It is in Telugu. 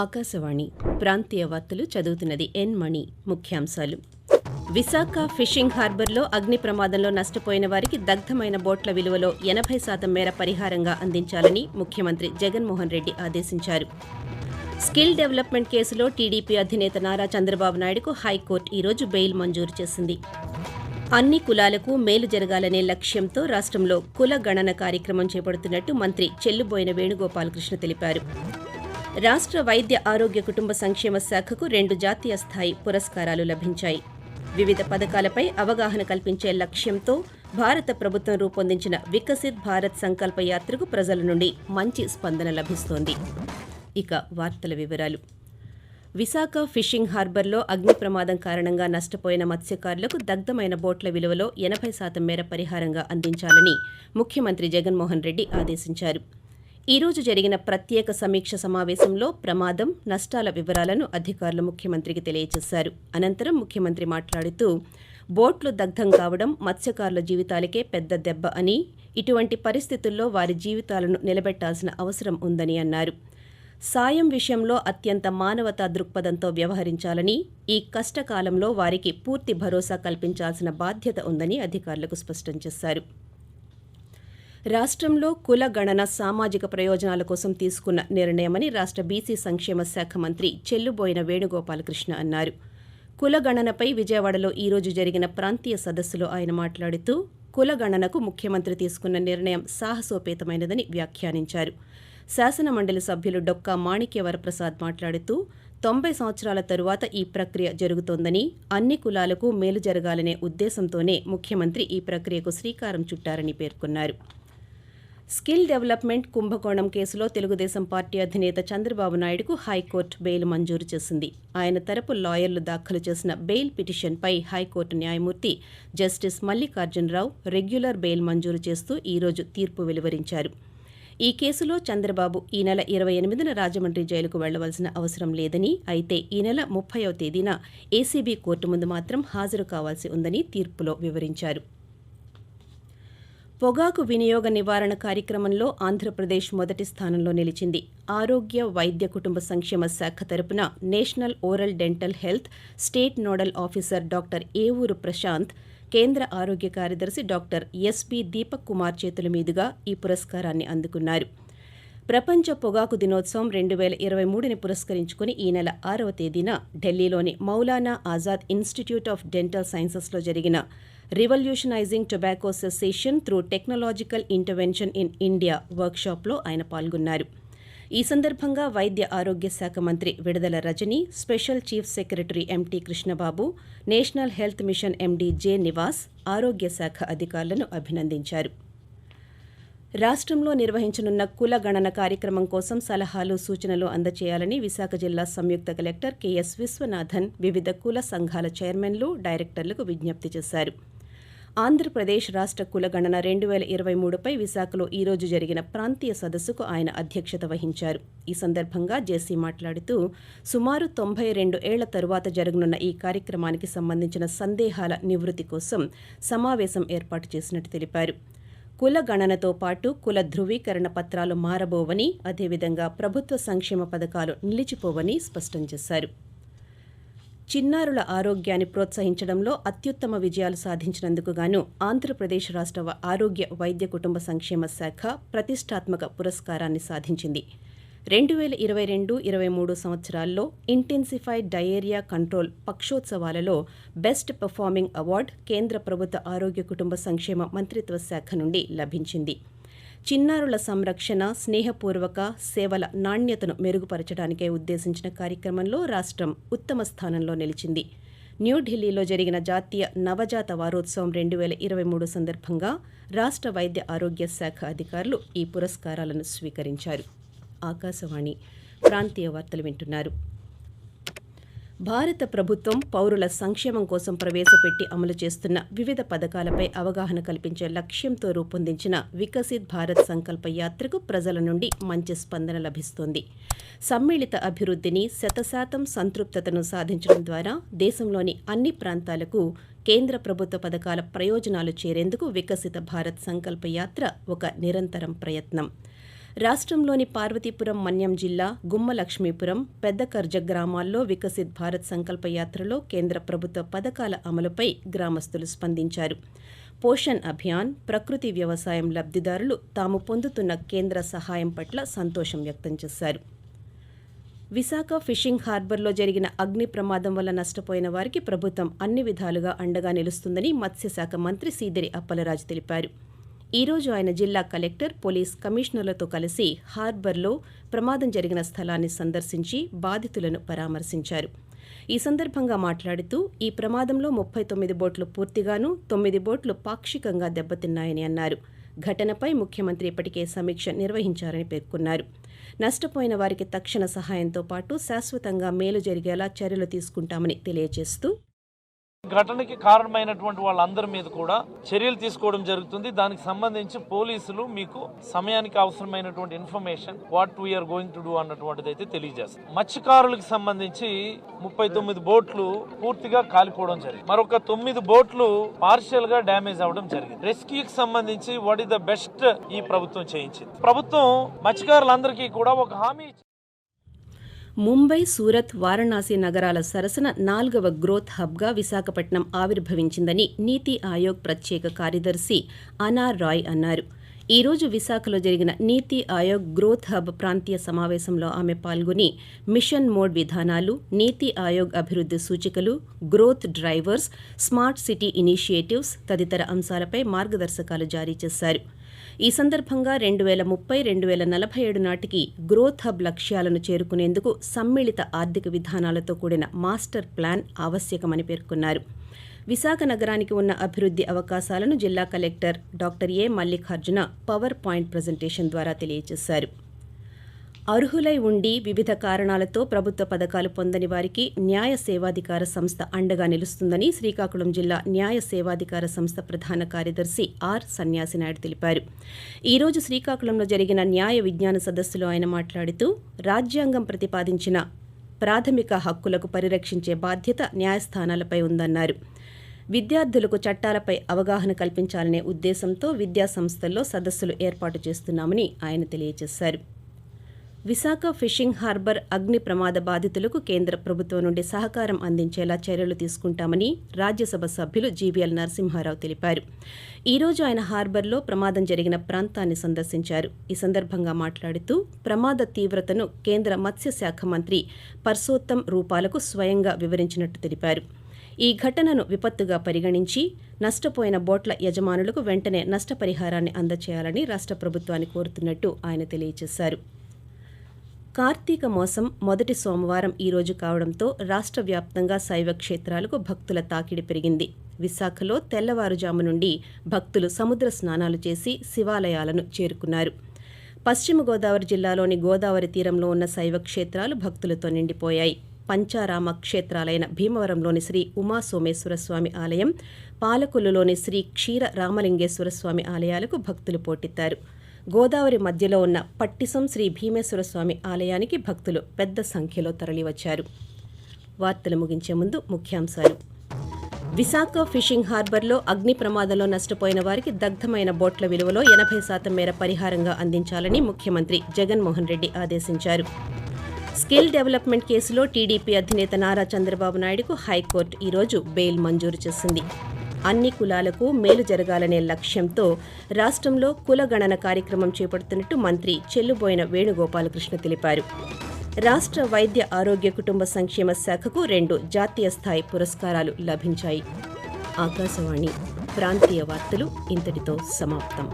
ఆకాశవాణి ప్రాంతీయ వార్తలు చదువుతున్నది ఎన్ మణి. ముఖ్యాంశాలు: విశాఖ ఫిషింగ్ హార్బర్లో అగ్ని ప్రమాదంలో నష్టపోయిన వారికి దగ్ధమైన బోట్ల విలువలో 80% మేర పరిహారంగా అందించాలని ముఖ్యమంత్రి జగన్మోహన్ రెడ్డి ఆదేశించారు. స్కిల్ డెవలప్మెంట్ కేసులో టీడీపీ అధినేత నారా చంద్రబాబు నాయుడుకు హైకోర్టు ఈరోజు బెయిల్ మంజూరు చేసింది. అన్ని కులాలకు మేలు జరగాలనే లక్ష్యంతో రాష్ట్రంలో కుల గణన కార్యక్రమం చేపడుతున్నట్టు మంత్రి చెల్లుబోయిన వేణుగోపాలకృష్ణ తెలిపారు. రాష్ట్ర వైద్య ఆరోగ్య కుటుంబ సంక్షేమ శాఖకు 2 జాతీయ స్థాయి పురస్కారాలు లభించాయి. వివిధ పథకాలపై అవగాహన కల్పించే లక్ష్యంతో భారత ప్రభుత్వం రూపొందించిన వికసిత్ భారత్ సంకల్ప యాత్రకు ప్రజల నుండి మంచి స్పందన లభిస్తోంది. ఇక వార్తల వివరాలు: విశాఖ ఫిషింగ్ హార్బర్లో అగ్ని ప్రమాదం కారణంగా నష్టపోయిన మత్స్యకారులకు దగ్ధమైన బోట్ల విలువలో 80% మేర పరిహారంగా అందించాలని ముఖ్యమంత్రి జగన్మోహన్ రెడ్డి ఆదేశించారు. ఈ రోజు జరిగిన ప్రత్యేక సమీక్ష సమావేశంలో ప్రమాదం, నష్టాల వివరాలను అధికారులు ముఖ్యమంత్రికి తెలియజేశారు. అనంతరం ముఖ్యమంత్రి మాట్లాడుతూ, బోట్లు దగ్ధం కావడం మత్స్యకారుల జీవితాలకే పెద్ద దెబ్బ అని, ఇటువంటి పరిస్థితుల్లో వారి జీవితాలను నిలబెట్టాల్సిన అవసరం ఉందని అన్నారు. సాయం విషయంలో అత్యంత మానవతా దృక్పథంతో వ్యవహరించాలని, ఈ కష్టకాలంలో వారికి పూర్తి భరోసా కల్పించాల్సిన బాధ్యత ఉందని అధికారులకు స్పష్టం చేశారు. రాష్ట్రంలో కుల గణన సామాజిక ప్రయోజనాల కోసం తీసుకున్న నిర్ణయమని రాష్ట్ర బీసీ సంక్షేమ శాఖ మంత్రి చెల్లుబోయిన వేణుగోపాలకృష్ణ అన్నారు. కుల గణనపై విజయవాడలో ఈ రోజు జరిగిన ప్రాంతీయ సదస్సులో ఆయన మాట్లాడుతూ, కుల గణనకు ముఖ్యమంత్రి తీసుకున్న నిర్ణయం సాహసోపేతమైనదని వ్యాఖ్యానించారు. శాసనమండలి సభ్యులు డొక్కా మాణిక్యవరప్రసాద్ మాట్లాడుతూ, 90 సంవత్సరాల తరువాత ఈ ప్రక్రియ జరుగుతోందని, అన్ని కులాలకు మేలు జరగాలనే ఉద్దేశంతోనే ముఖ్యమంత్రి ఈ ప్రక్రియకు శ్రీకారం చుట్టారని పేర్కొన్నారు. స్కిల్ డెవలప్మెంట్ కుంభకోణం కేసులో తెలుగుదేశం పార్టీ అధినేత చంద్రబాబు నాయుడుకు హైకోర్టు బెయిల్ మంజూరు చేసింది. ఆయన తరపు లాయర్లు దాఖలు చేసిన బెయిల్ పిటిషన్పై హైకోర్టు న్యాయమూర్తి జస్టిస్ మల్లికార్జునరావు రెగ్యులర్ బెయిల్ మంజూరు చేస్తూ ఈ రోజు తీర్పు వెలువరించారు. ఈ కేసులో చంద్రబాబు ఈ నెల 28న రాజమండ్రి జైలుకు వెళ్లవలసిన అవసరం లేదని, అయితే ఈ నెల 30వ తేదీన ఏసీబీ కోర్టు ముందు మాత్రం హాజరు కావాల్సి ఉందని తీర్పులో వివరించారు. పొగాకు వినియోగ నివారణ కార్యక్రమంలో ఆంధ్రప్రదేశ్ మొదటి స్థానంలో నిలిచింది. ఆరోగ్య వైద్య కుటుంబ సంక్షేమ శాఖ తరపున national oral dental health state nodal officer doctor Evuru Prashant, కేంద్ర ఆరోగ్య కార్యదర్శి డాక్టర్ ఎస్పీ దీపక్ కుమార్ చేతుల మీదుగా ఈ పురస్కారాన్ని అందుకున్నారు. ప్రపంచ పొగాకు దినోత్సవం 2023ని పురస్కరించుకుని ఈ నెల 6వ తేదీన ఢిల్లీలోని Maulana Azad institute of dental సైన్సెస్లో జరిగిన revolutionising tobacco cessation through technological intervention in India వర్క్షాప్లో ఆయన పాల్గొన్నారు. ఈ సందర్భంగా వైద్య ఆరోగ్య శాఖ మంత్రి Vidadala Rajini, special chief secretary MT Krishnababu, national health mission MD J Nivas ఆరోగ్య శాఖ అధికారులను అభినందించారు. రాష్ట్రంలో నిర్వహించనున్న కుల గణన కార్యక్రమం కోసం సలహాలు, సూచనలు అందజేయాలని విశాఖ జిల్లా సంయుక్త కలెక్టర్ కెఎస్ విశ్వనాథన్ వివిధ కుల సంఘాల చైర్మన్లు, డైరెక్టర్లకు విజ్ఞప్తి చేశారు. ఆంధ్రప్రదేశ్ రాష్ట్ర కుల గణన 2023పై విశాఖలో ఈ రోజు జరిగిన ప్రాంతీయ సదస్సుకు ఆయన అధ్యక్షత వహించారు. ఈ సందర్భంగా జేసీ మాట్లాడుతూ, సుమారు 92 ఏళ్ల తరువాత జరగనున్న ఈ కార్యక్రమానికి సంబంధించిన సందేహాల నివృత్తి కోసం సమావేశం ఏర్పాటు చేసినట్టు తెలిపారు. కుల గణనతో పాటు కుల ధృవీకరణ పత్రాలు మారబోవని, అదేవిధంగా ప్రభుత్వ సంక్షేమ పథకాలు నిలిచిపోవని స్పష్టం చేశారు. చిన్నారుల ఆరోగ్యాన్ని ప్రోత్సహించడంలో అత్యుత్తమ విజయాలు సాధించినందుకు గాను ఆంధ్రప్రదేశ్ రాష్ట్ర ఆరోగ్య వైద్య కుటుంబ సంక్షేమ శాఖ ప్రతిష్టాత్మక పురస్కారాన్ని సాధించింది. 2022-23 సంవత్సరాల్లో ఇంటెన్సిఫైడ్ డయేరియా కంట్రోల్ పక్షోత్సవాలలో బెస్ట్ పెర్ఫార్మింగ్ అవార్డు కేంద్ర ప్రభుత్వ ఆరోగ్య కుటుంబ సంక్షేమ మంత్రిత్వ శాఖ నుండి లభించింది. చిన్నారుల సంరక్షణ, స్నేహపూర్వక సేవల నాణ్యతను మెరుగుపరచడానికే ఉద్దేశించిన కార్యక్రమంలో రాష్ట్రం ఉత్తమ స్థానంలో నిలిచింది. న్యూఢిల్లీలో జరిగిన జాతీయ నవజాత వారోత్సవం 2023 సందర్భంగా రాష్ట్ర వైద్య ఆరోగ్య శాఖ అధికారులు ఈ పురస్కారాలను స్వీకరించారు. ఆకాశవాణి ప్రాంతీయ వార్తలు వింటున్నారు. భారత ప్రభుత్వం పౌరుల సంక్షేమం కోసం ప్రవేశపెట్టి అమలు చేస్తున్న వివిధ పథకాలపై అవగాహన కల్పించే లక్ష్యంతో రూపొందించిన వికసిత్ భారత్ సంకల్ప యాత్రకు ప్రజల నుండి మంచి స్పందన లభిస్తోంది. సమ్మిళిత అభివృద్ధిని 100% సంతృప్తతను సాధించడం ద్వారా దేశంలోని అన్ని ప్రాంతాలకు కేంద్ర ప్రభుత్వ పథకాల ప్రయోజనాలు చేరేందుకు వికసిత భారత్ సంకల్ప యాత్ర ఒక నిరంతరం ప్రయత్నం. రాష్ట్రంలోని పార్వతీపురం మన్యం జిల్లా గుమ్మలక్ష్మీపురం పెద్దకర్జ గ్రామాల్లో వికసిత్ భారత్ సంకల్ప యాత్రలో కేంద్ర ప్రభుత్వ పథకాల అమలుపై గ్రామస్తులు స్పందించారు. పోషణ్ అభియాన్, ప్రకృతి వ్యవసాయం లబ్ధిదారులు తాము పొందుతున్న కేంద్ర సహాయం పట్ల సంతోషం వ్యక్తం చేశారు. విశాఖ ఫిషింగ్ హార్బర్లో జరిగిన అగ్ని ప్రమాదం వల్ల నష్టపోయిన వారికి ప్రభుత్వం అన్ని విధాలుగా అండగా నిలుస్తుందని మత్స్యశాఖ మంత్రి సీదిరి అప్పలరాజు తెలిపారు. ఈ రోజు ఆయన జిల్లా కలెక్టర్, పోలీస్ కమిషనర్లతో కలిసి హార్బర్లో ప్రమాదం జరిగిన స్థలాన్ని సందర్శించి బాధితులను పరామర్శించారు. ఈ సందర్భంగా మాట్లాడుతూ ఈ ప్రమాదంలో 39 బోట్లు పూర్తిగాను 9 బోట్లు పాక్షికంగా దెబ్బతిన్నాయని అన్నారు. ఘటనపై ముఖ్యమంత్రి ఇప్పటికే సమీక్ష నిర్వహించారని పేర్కొన్నారు. నష్టపోయిన వారికి తక్షణ సహాయంతో పాటు శాశ్వతంగా మేలు జరిగేలా చర్యలు తీసుకుంటామని తెలియజేస్తూ ఘటనకి కారణమైనటువంటి వాళ్ళందరి మీద కూడా చర్యలు తీసుకోవడం జరుగుతుంది. దానికి సంబంధించి పోలీసులు మీకు సమయానికి అవసరమైనటువంటి information what we are going to do అన్నటువంటిది అయితే తెలియజేస్తారు. మత్స్యకారులకు సంబంధించి 39 బోట్లు పూర్తిగా కాలిపోవడం జరిగింది. మరొక 9 బోట్లు పార్షియల్ గా డ్యామేజ్ అవ్వడం జరిగింది. రెస్క్యూకి సంబంధించి వాట్ ఈస్ ద బెస్ట్ ఈ ప్రభుత్వం చేయించింది. ప్రభుత్వం మత్స్యకారులందరికీ కూడా ఒక హామీ ముంబై, సూరత్, వారణాసి నగరాల సరసన 4వ గ్రోత్ హబ్గా విశాఖపట్నం ఆవిర్భవించిందని నీతి ఆయోగ్ ప్రత్యేక కార్యదర్శి అనార్ రాయ్ అన్నారు. ఈ రోజు విశాఖలో జరిగిన నీతి ఆయోగ్ గ్రోత్ హబ్ ప్రాంతీయ సమావేశంలో ఆమె పాల్గొని మిషన్ మోడ్ విధానాలు, నీతి ఆయోగ్ అభివృద్ధి సూచికలు, growth drivers, smart city initiatives తదితర అంశాలపై మార్గదర్శకాలు జారీ చేశారు. ఈ సందర్భంగా 2030-2047 నాటికి గ్రోత్ హబ్ లక్ష్యాలను చేరుకునేందుకు సమ్మిళిత ఆర్థిక విధానాలతో కూడిన మాస్టర్ ప్లాన్ ఆవశ్యకమని పేర్కొన్నారు. విశాఖ నగరానికి ఉన్న అభివృద్ధి అవకాశాలను జిల్లా కలెక్టర్ డాక్టర్ ఏ మల్లికార్జున పవర్ పాయింట్ ప్రజెంటేషన్ ద్వారా తెలియజేశారు. అర్హులై ఉండి వివిధ కారణాలతో ప్రభుత్వ పథకాలు పొందని వారికి న్యాయ సేవాధికార సంస్థ అండగా నిలుస్తుందని శ్రీకాకుళం జిల్లా న్యాయ సేవాధికార సంస్థ ప్రధాన కార్యదర్శి ఆర్ సన్యాసినాయుడు తెలిపారు. ఈ రోజు శ్రీకాకుళంలో జరిగిన న్యాయ విజ్ఞాన సదస్సులో ఆయన మాట్లాడుతూ రాజ్యాంగం ప్రతిపాదించిన ప్రాథమిక హక్కులకు పరిరక్షించే బాధ్యత న్యాయస్థానాలపై ఉందన్నారు. విద్యార్థులకు చట్టాలపై అవగాహన కల్పించాలనే ఉద్దేశంతో విద్యా సంస్థల్లో సదస్సులు ఏర్పాటు చేస్తున్నామని ఆయన తెలియజేశారు. విశాఖ ఫిషింగ్ హార్బర్ అగ్ని ప్రమాద బాధితులకు కేంద్ర ప్రభుత్వం నుండి సహకారం అందించేలా చర్యలు తీసుకుంటామని రాజ్యసభ సభ్యులు జీవీఎల్ నరసింహారావు తెలిపారు. ఈ రోజు ఆయన హార్బర్లో ప్రమాదం జరిగిన ప్రాంతాన్ని సందర్శించారు. ఈ సందర్భంగా మాట్లాడుతూ ప్రమాద తీవ్రతను కేంద్ర మత్స్యశాఖ మంత్రి పర్సోత్తం రూపాలకు స్వయంగా వివరించినట్టు తెలిపారు. ఈ ఘటనను విపత్తుగా పరిగణించి నష్టపోయిన బోట్ల యజమానులకు వెంటనే నష్టపరిహారాన్ని అందజేయాలని రాష్ట్ర ప్రభుత్వాన్ని కోరుతున్నట్టు ఆయన తెలియజేశారు. కార్తీక మాసం మొదటి సోమవారం ఈ రోజు కావడంతో రాష్ట్ర వ్యాప్తంగా శైవ క్షేత్రాలకు భక్తుల తాకిడి పెరిగింది. విశాఖలో తెల్లవారుజాము నుండి భక్తులు సముద్ర స్నానాలు చేసి శివాలయాలను చేరుకున్నారు. పశ్చిమ గోదావరి జిల్లాలోని గోదావరి తీరంలో ఉన్న శైవ క్షేత్రాలు భక్తులతో నిండిపోయాయి. పంచారామ క్షేత్రాలైన భీమవరంలోని శ్రీ ఉమాసోమేశ్వరస్వామి ఆలయం, పాలకొల్లులోని శ్రీ క్షీర రామలింగేశ్వరస్వామి ఆలయాలకు భక్తులు పోటెత్తారు. గోదావరి మధ్యలో ఉన్న పట్టిసం శ్రీ భీమేశ్వరస్వామి ఆలయానికి భక్తులు పెద్ద సంఖ్యలో తరలివచ్చారు. వార్తలు ముగించే ముందు ముఖ్యాంశాలు. విశాఖ ఫిషింగ్ హార్బర్లో అగ్ని ప్రమాదంలో నష్టపోయిన వారికి దగ్ధమైన బోట్ల విలువలో 80% మేర పరిహారంగా అందించాలని ముఖ్యమంత్రి జగన్మోహన్ రెడ్డి ఆదేశించారు. స్కిల్ డెవలప్మెంట్ కేసులో టీడీపీ అధినేత నారా చంద్రబాబు నాయుడుకు హైకోర్టు ఈ రోజు బెయిల్ మంజూరు చేసింది. అన్ని కులాలకు మేలు జరగాలనే లక్ష్యంతో రాష్ట్రంలో కులగణన కార్యక్రమం చేపడుతున్నట్టు మంత్రి చెల్లుబోయిన వేణుగోపాలకృష్ణ తెలిపారు. రాష్ట్ర వైద్య ఆరోగ్య కుటుంబ సంక్షేమ శాఖకు 2 జాతీయ స్థాయి పురస్కారాలు లభించాయి. ఆకాశవాణి ప్రాంతీయ వార్తలు ఇంతటితో సమాప్తం.